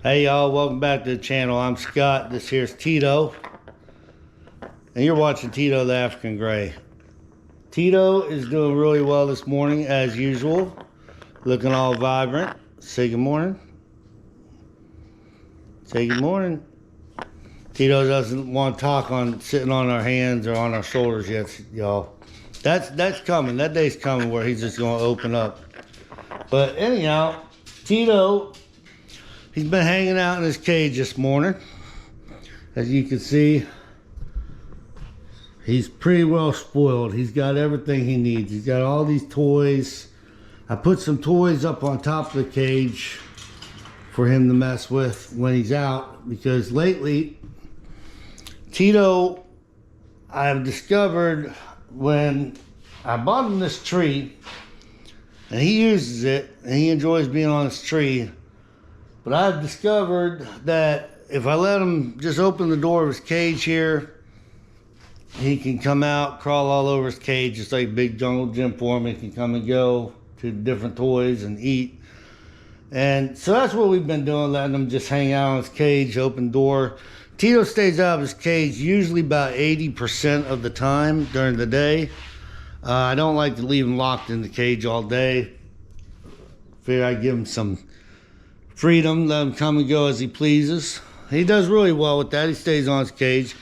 Hey y'all, welcome back to the channel. I'm Scott, this here's Tito, and you're watching Tito the African Gray. Tito is doing really well this morning as usual, looking all vibrant. Say good morning. Say good morning. Tito doesn't want to talk on sitting on our hands or on our shoulders yet, y'all. That's coming. That day's coming where he's just going to open up. But anyhow, Tito, he's been hanging out in his cage this morning. As you can see, he's pretty well spoiled. He's got everything he needs. He's got all these toys. I put some toys up on top of the cage for him to mess with when he's out, because lately, Tito, I've discovered when I bought him this tree, and he uses it, and he enjoys being on this tree. But I've discovered that if I let him just open the door of his cage here, he can come out, crawl all over his cage, just like a big jungle gym for him. He can come and go to different toys and eat. And so that's what we've been doing, letting him just hang out in his cage, open door. Tito stays out of his cage usually about 80% of the time during the day. I don't like to leave him locked in the cage all day. Figure I give him some freedom, let him come and go as he pleases. He does really well with that. He stays on his cage.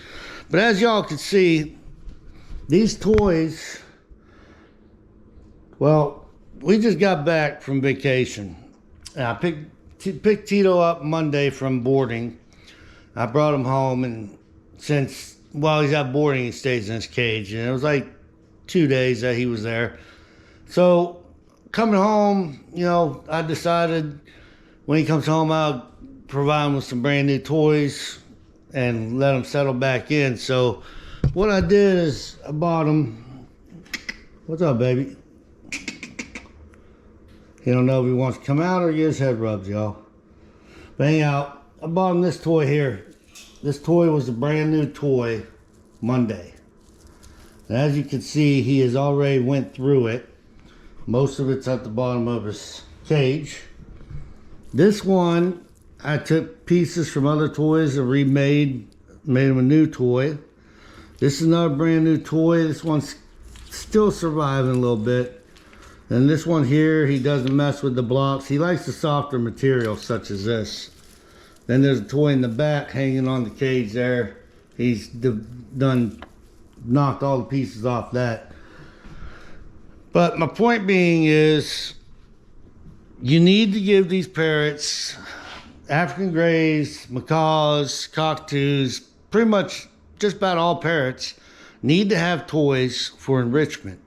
But as y'all can see, these toys, well, we just got back from vacation. And I picked Tito up Monday from boarding. I brought him home, and since while he's at boarding, he stays in his cage. And it was like 2 days that he was there. So coming home, you know, I decided when he comes home, I'll provide him with some brand new toys and let him settle back in. So what I did is I bought him, what's up, baby? He don't know if he wants to come out or get his head rubbed, y'all. But anyhow, I bought him this toy here. This toy was a brand new toy Monday. And as you can see, he has already went through it. Most of it's at the bottom of his cage. This one, I took pieces from other toys and made him a new toy. This is another brand new toy. This one's still surviving a little bit. And this one here, he doesn't mess with the blocks. He likes the softer material such as this. Then there's a toy in the back hanging on the cage there. He's done knocked all the pieces off that. But my point being is, you need to give these parrots, African grays, macaws, cockatoos, pretty much just about all parrots need to have toys for enrichment.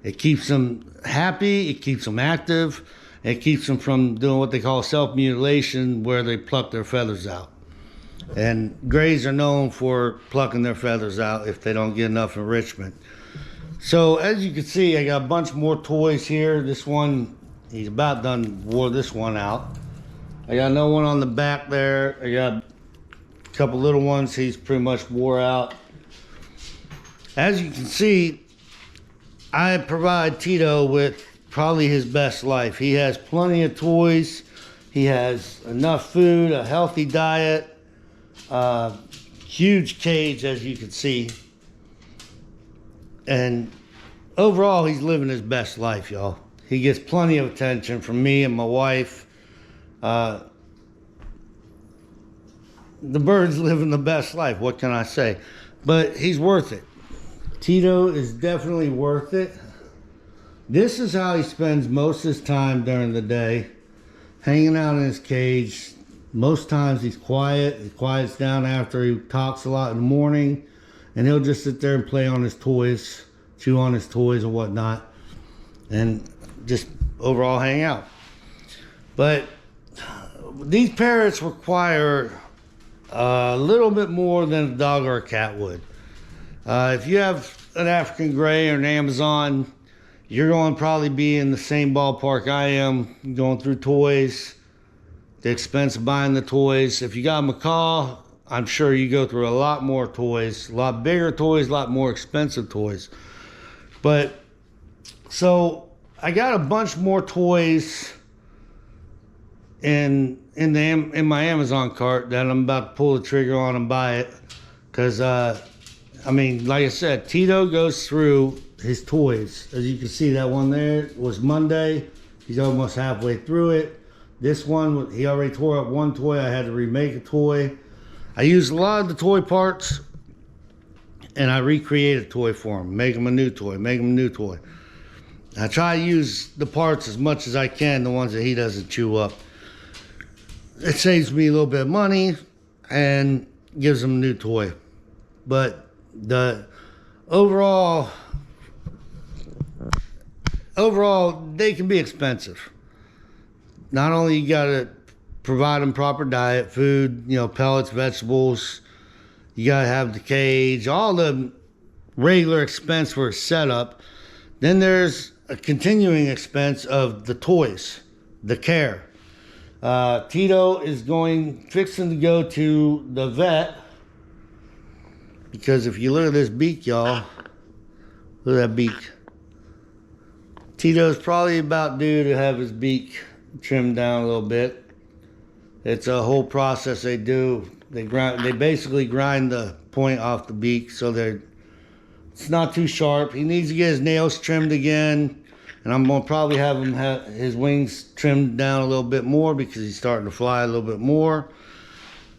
It keeps them happy, it keeps them active, it keeps them from doing what they call self-mutilation, where they pluck their feathers out. And grays are known for plucking their feathers out if they don't get enough enrichment. So as you can see, I got a bunch more toys here. This one, he's about done wore this one out. I got another one on the back there. I got a couple little ones he's pretty much wore out. As you can see, I provide Tito with probably his best life. He has plenty of toys. He has enough food, a healthy diet, huge cage, as you can see. And overall, he's living his best life, y'all. He gets plenty of attention from me and my wife. The bird's living the best life. What can I say? But he's worth it. Tito is definitely worth it. This is how he spends most of his time during the day, hanging out in his cage. Most times he's quiet. He quiets down after he talks a lot in the morning, and he'll just sit there and play on his toys, chew on his toys and whatnot, and just overall hang out. But these parrots require a little bit more than a dog or a cat would. If you have an African gray or an Amazon, you're going to probably be in the same ballpark I am, going through toys, the expense of buying the toys. If you got a macaw, I'm sure you go through a lot more toys, a lot bigger toys, a lot more expensive toys. But so I got a bunch more toys in my Amazon cart that I'm about to pull the trigger on and buy it. Because, I mean, like I said, Tito goes through his toys. As you can see, that one there was Monday. He's almost halfway through it. This one, he already tore up one toy. I had to remake a toy. I used a lot of the toy parts, and I recreated a toy for him. Make him a new toy, make him a new toy. I try to use the parts as much as I can, the ones that he doesn't chew up. It saves me a little bit of money and gives him a new toy. But the overall, they can be expensive. Not only you gotta provide them proper diet, food, you know, pellets, vegetables. You gotta have the cage, all the regular expense for a setup. Then there's a continuing expense of the toys, the care. Tito is fixing to go to the vet, because if you look at this beak, y'all, look at that beak. Tito's probably about due to have his beak trimmed down a little bit. It's a whole process they do. They basically grind the point off the beak so it's not too sharp. He needs to get his nails trimmed again, and I'm gonna probably have him have his wings trimmed down a little bit more because he's starting to fly a little bit more.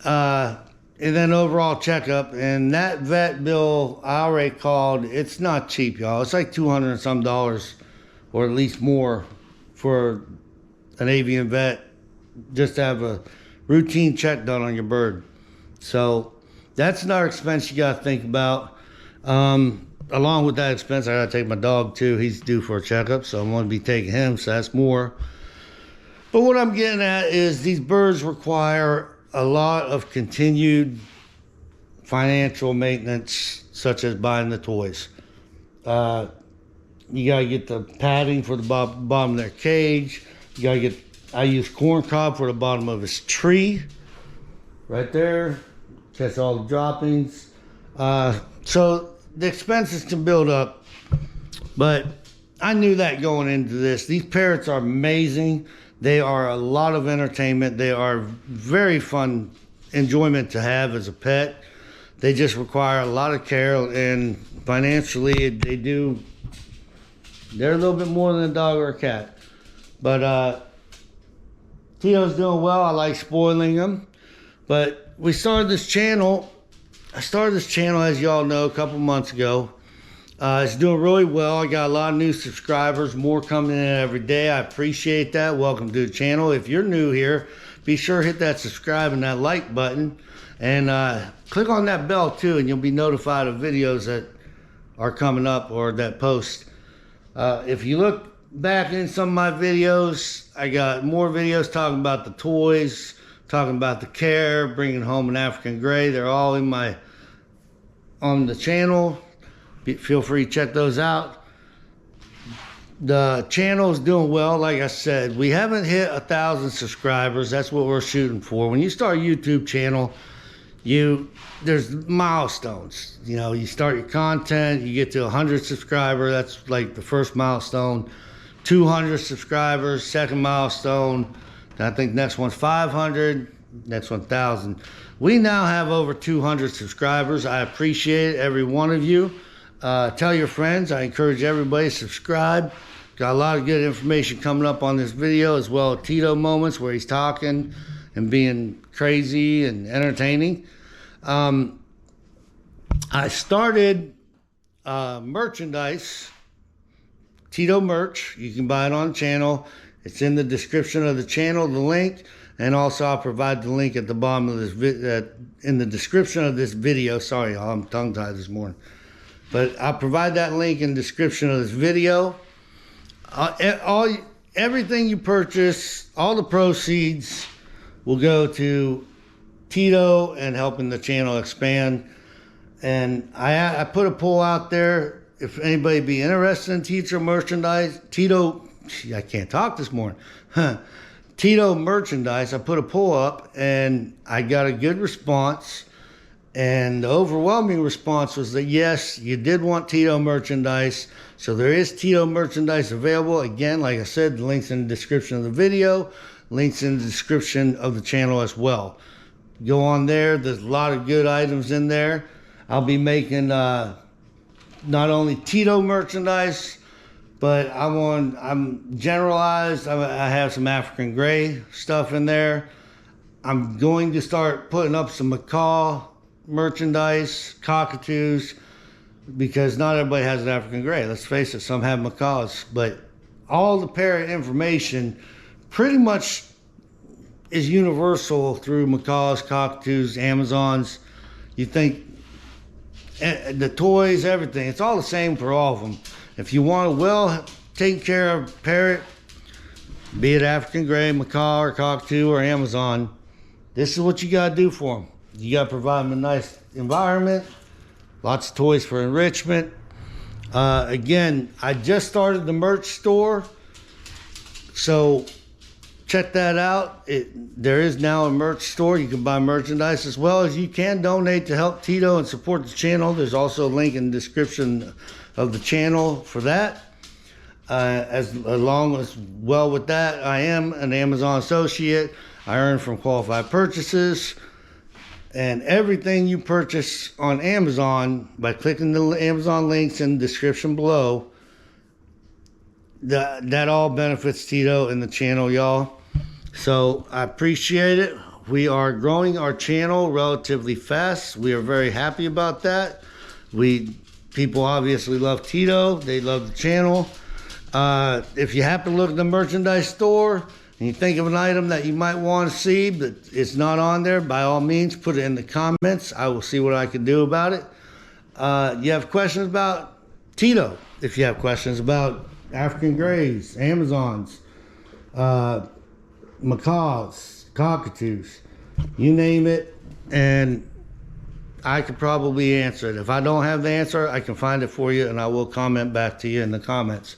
And then overall checkup, and that vet bill I already called. It's not cheap, y'all. It's like $200 and some, or at least more, for an avian vet just to have a routine check done on your bird. So that's another expense you got to think about. Along with that expense, I got to take my dog too. He's due for a checkup, so I'm going to be taking him, so that's more. But what I'm getting at is these birds require a lot of continued financial maintenance, such as buying the toys. You got to get the padding for the bottom of their cage. You got to get, I use corn cob for the bottom of his tree. Right there. Catch all the droppings. So the expenses can build up. But I knew that going into this. These parrots are amazing. They are a lot of entertainment. They are very fun enjoyment to have as a pet. They just require a lot of care, and financially they're a little bit more than a dog or a cat. But Tito's doing well. I like spoiling him. But we started this channel. I started this channel, as y'all know, a couple months ago. It's doing really well. I got a lot of new subscribers, more coming in every day. I appreciate that. Welcome to the channel. If you're new here, be sure to hit that subscribe and that like button. And click on that bell too, and you'll be notified of videos that are coming up or that post. If you look back in some of my videos, I got more videos talking about the toys, talking about the care, bringing home an African gray. They're all on the channel. Feel free to check those out. The channel is doing well. Like I said, we haven't hit 1,000 subscribers. That's what we're shooting for. When you start a YouTube channel, there's milestones. You know, you start your content, you get to 100 subscribers. That's like the first milestone. 200 subscribers, second milestone. I think next one's 500, next 1,000. We now have over 200 subscribers. I appreciate every one of you. Tell your friends. I encourage everybody to subscribe. Got a lot of good information coming up on this video, as well as Tito moments where he's talking and being crazy and entertaining. I started merchandise, Tito merch. You can buy it on the channel. It's in the description of the channel, the link, and also I'll provide the link at the bottom of this in the description of this video. Sorry, y'all, I'm tongue-tied this morning. But I'll provide that link in the description of this video. Everything you purchase, all the proceeds will go to Tito and helping the channel expand. And I put a poll out there. If anybody be interested in Tito merchandise, I can't talk this morning. Tito merchandise, I put a poll up and I got a good response. And the overwhelming response was that yes, you did want Tito merchandise. So there is Tito merchandise available. Again, like I said, the link's in the description of the video. Links in the description of the channel as well. Go on there. There's a lot of good items in there. I'll be making not only Tito merchandise, but I'm generalized. I have some African gray stuff in there. I'm going to start putting up some macaw merchandise, cockatoos, because not everybody has an African gray. Let's face it, some have macaws, but all the parrot information pretty much is universal through macaws, cockatoos, Amazons. You think the toys, everything, it's all the same for all of them. If you want a well taken care of parrot, be it African gray, macaw, or cockatoo, or Amazon, this is what you got to do for them. You got to provide them a nice environment, lots of toys for enrichment. Again, I just started the merch store, so check that out. There is now a merch store. You can buy merchandise as well as you can donate to help Tito and support the channel. There's also a link in the description of the channel for that. Along as well with that, I am an Amazon associate. I earn from qualified purchases, and everything you purchase on Amazon by clicking the Amazon links in the description below, that all benefits Tito and the channel, y'all. So I appreciate it. We are growing our channel relatively fast. We are very happy about that. People obviously love Tito. They love the channel. If you happen to look at the merchandise store and you think of an item that you might want to see, but it's not on there, by all means, put it in the comments. I will see what I can do about it. You have questions about Tito? If you have questions about African grays, Amazons, macaws, cockatoos, you name it, and I could probably answer it. If I don't have the answer, I can find it for you, and I will comment back to you in the comments.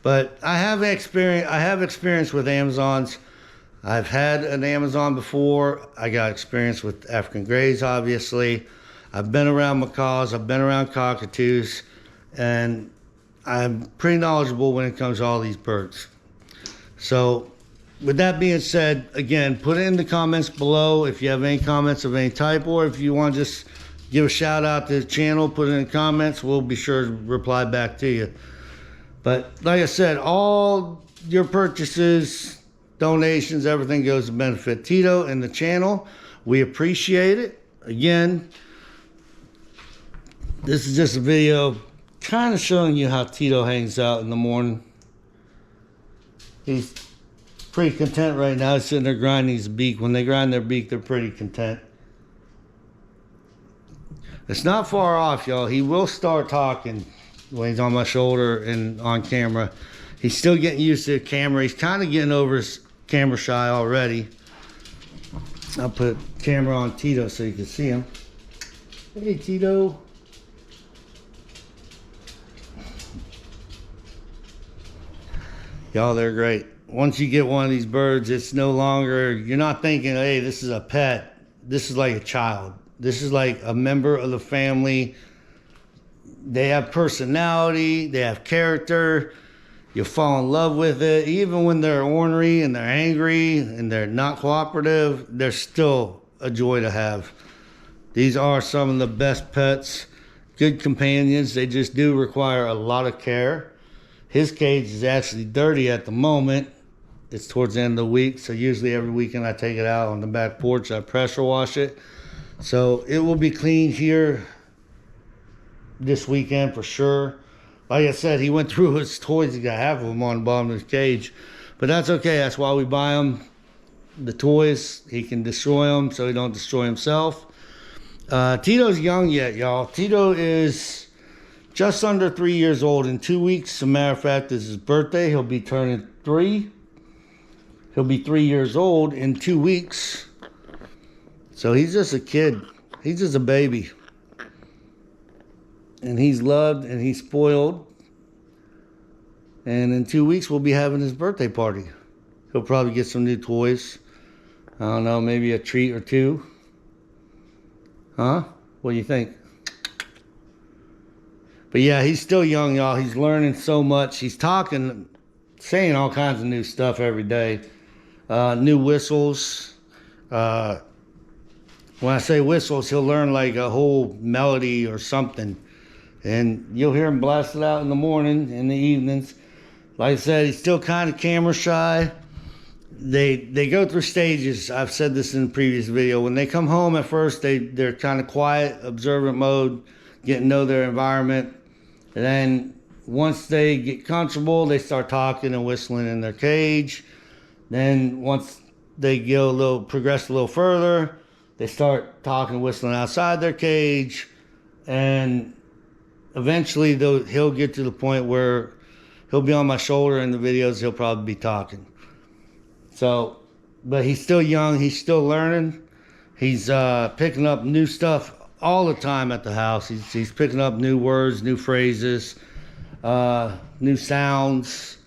But I have experience with Amazons. I've had an Amazon before. I got experience with African grays, obviously. I've been around macaws. I've been around cockatoos, and I'm pretty knowledgeable when it comes to all these birds. So with that being said, again, put it in the comments below if you have any comments of any type, or if you want to just give a shout out to the channel, put it in the comments. We'll be sure to reply back to you. But like I said, all your purchases, donations, everything goes to benefit Tito and the channel. We appreciate it. Again, this is just a video kind of showing you how Tito hangs out in the morning. He's pretty content right now. He's sitting there grinding his beak. When they grind their beak, they're pretty content. It's not far off, y'all. He will start talking when he's on my shoulder and on camera. He's still getting used to the camera. He's kind of getting over his camera shy already. I'll put camera on Tito so you can see him. Hey, Tito. Y'all, they're great. Once you get one of these birds, it's no longer, you're not thinking, hey, this is a pet. This is like a child. This is like a member of the family. They have personality, they have character. You'll fall in love with it. Even when they're ornery and they're angry and they're not cooperative, they're still a joy to have. These are some of the best pets, good companions. They just do require a lot of care. His cage is actually dirty at the moment. It's towards the end of the week, so usually every weekend I take it out on the back porch. I pressure wash it. So it will be cleaned here this weekend for sure. Like I said, he went through his toys. He got half of them on the bottom of his cage. But that's okay. That's why we buy them. The toys, he can destroy them so he don't destroy himself. Tito's young yet, y'all. Tito is just under 3 years old. In 2 weeks, as a matter of fact, is his birthday. He'll be turning 3. He'll be 3 years old in 2 weeks. So he's just a kid. He's just a baby. And he's loved and he's spoiled. And in 2 weeks, we'll be having his birthday party. He'll probably get some new toys. I don't know, maybe a treat or two. Huh? What do you think? But yeah, he's still young, y'all. He's learning so much. He's talking, saying all kinds of new stuff every day. new whistles. When I say whistles, he'll learn like a whole melody or something. And you'll hear him blast it out in the morning, in the evenings. Like I said, he's still kind of camera shy. They go through stages. I've said this in the previous video. When they come home at first, they're kind of quiet, observant mode, getting to know their environment. And then once they get comfortable, they start talking and whistling in their cage. Then once they go progress a little further, they start talking and whistling outside their cage. And eventually he'll get to the point where he'll be on my shoulder in the videos. He'll probably be talking. So, but he's still young. He's still learning. He's picking up new stuff all the time at the house. He's picking up new words, new phrases, new sounds.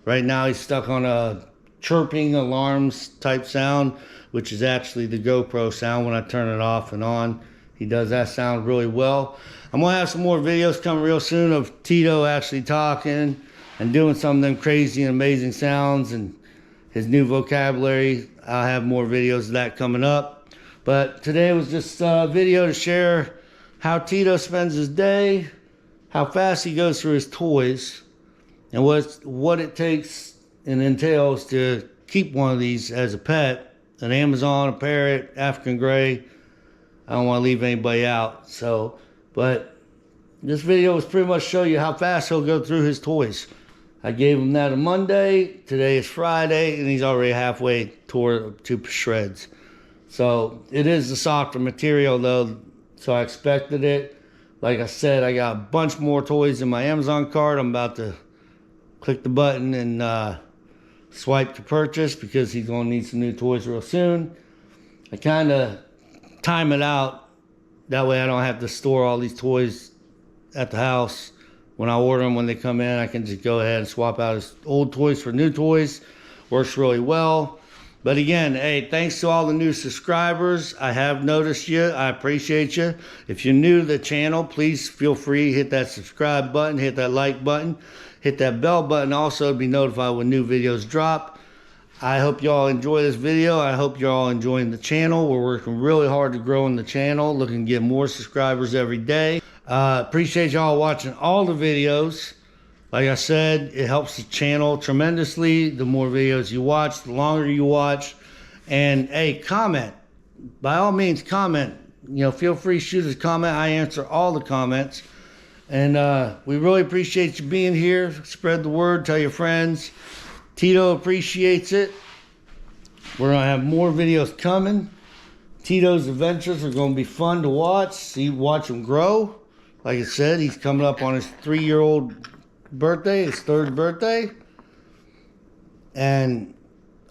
Right now he's stuck on a chirping alarms type sound, which is actually the GoPro sound when I turn it off and on. He does that sound really well. I'm gonna have some more videos coming real soon of Tito actually talking and doing some of them crazy and amazing sounds and his new vocabulary. I'll have more videos of that coming up. But today was just a video to share how Tito spends his day, how fast he goes through his toys, and what it takes and entails to keep one of these as a pet. An Amazon, a parrot, African gray. I don't want to leave anybody out. So, but this video was pretty much show you how fast he'll go through his toys. I gave him that on Monday. Today is Friday, and he's already halfway tore to shreds. So it is the softer material though, so I expected it. Like I said, I got a bunch more toys in my Amazon cart. I'm about to click the button and swipe to purchase because he's gonna need some new toys real soon. I kind of time it out. That way I don't have to store all these toys at the house. When I order them, when they come in, I can just go ahead and swap out his old toys for new toys. Works really well. But again, hey, thanks to all the new subscribers. I have noticed you. I appreciate you. If you're new to the channel, please feel free to hit that subscribe button, hit that like button, hit that bell button also to be notified when new videos drop. I hope y'all enjoy this video. I hope you're all enjoying the channel. We're working really hard to grow in the channel, looking to get more subscribers every day. Appreciate y'all watching all the videos. Like I said, it helps the channel tremendously. The more videos you watch, the longer you watch. And hey, comment. By all means, comment. You know, feel free to shoot us a comment. I answer all the comments. And we really appreciate you being here. Spread the word, tell your friends. Tito appreciates it. We're gonna have more videos coming. Tito's adventures are gonna be fun to watch. Watch him grow. Like I said, he's coming up on his 3-year-old birthday, his 3rd birthday. And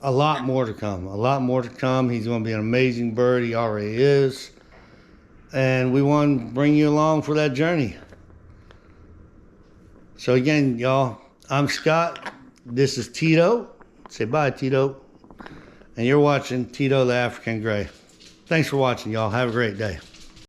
a lot more to come. A lot more to come. He's going to be an amazing bird. He already is. And we want to bring you along for that journey. So again, y'all, I'm Scott. This is Tito. Say bye, Tito. And you're watching Tito the African Gray. Thanks for watching, y'all. Have a great day.